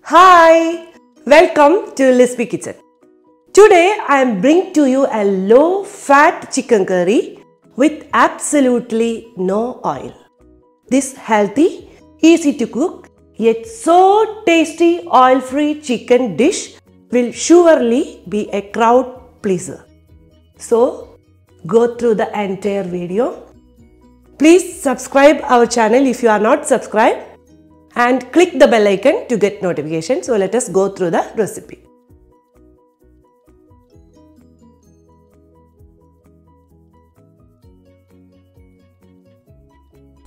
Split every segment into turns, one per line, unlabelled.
Hi! Welcome to Lizbee Kitchen. Today I am bringing to you a low-fat chicken curry with absolutely no oil. This healthy, easy to cook, yet so tasty oil-free chicken dish will surely be a crowd pleaser. So, go through the entire video. Please subscribe our channel if you are not subscribed and click the bell icon to get notifications. So let us go through the recipe.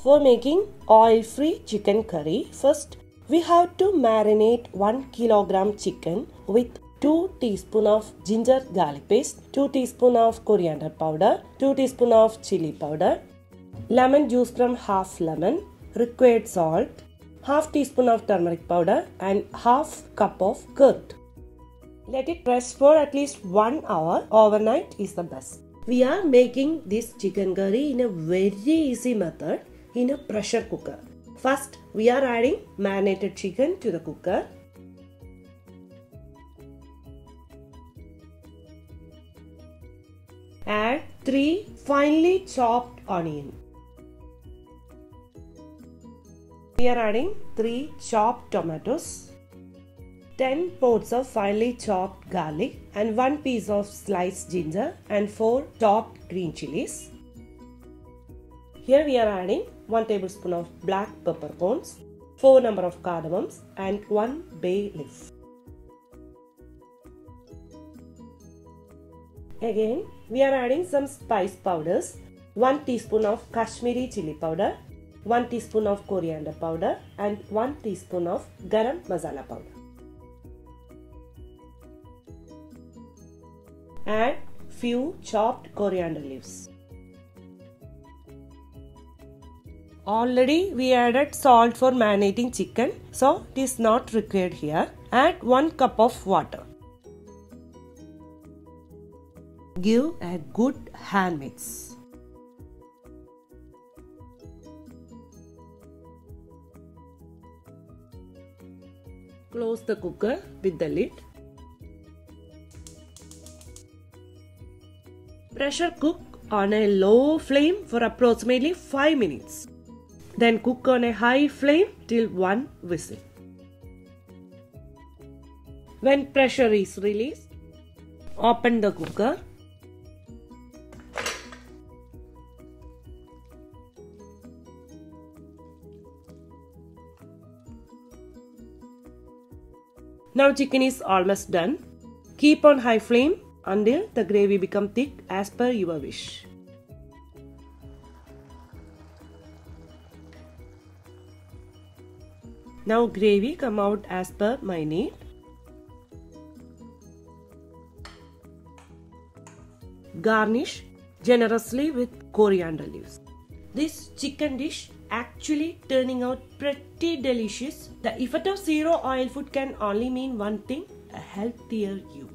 For making oil-free chicken curry, first we have to marinate 1 kilogram chicken with 2 teaspoons of ginger garlic paste, 2 teaspoons of coriander powder, 2 teaspoons of chili powder, lemon juice from half lemon, required salt, half teaspoon of turmeric powder and half cup of curd. Let it rest for at least 1 hour. Overnight is the best. We are making this chicken curry in a very easy method in a pressure cooker. First, we are adding marinated chicken to the cooker. Add 3 finely chopped onions. We are adding 3 chopped tomatoes, 10 pods of finely chopped garlic and 1 piece of sliced ginger and 4 chopped green chilies. Here we are adding 1 tablespoon of black peppercorns, 4 number of cardamoms and 1 bay leaf. Again, we are adding some spice powders, 1 teaspoon of Kashmiri chili powder, 1 teaspoon of coriander powder and 1 teaspoon of garam masala powder. Add few chopped coriander leaves. Already we added salt for marinating chicken, so it is not required here. Add 1 cup of water. Give a good hand mix. Close the cooker with the lid. Pressure cook on a low flame for approximately 5 minutes. Then cook on a high flame till 1 whistle. When pressure is released, open the cooker. Now chicken is almost done. Keep on high flame until the gravy becomes thick as per your wish. Now gravy come out as per my need. Garnish generously with coriander leaves. This chicken dish actually turning out pretty delicious. The effect of zero oil food can only mean one thing, a healthier you.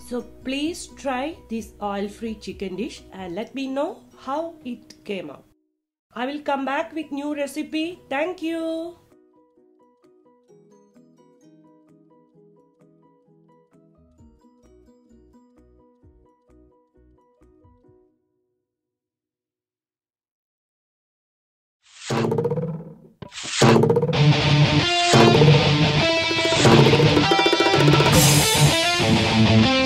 So please try this oil-free chicken dish and let me know how it came out. I will come back with new recipe. Thank you.
Thank you.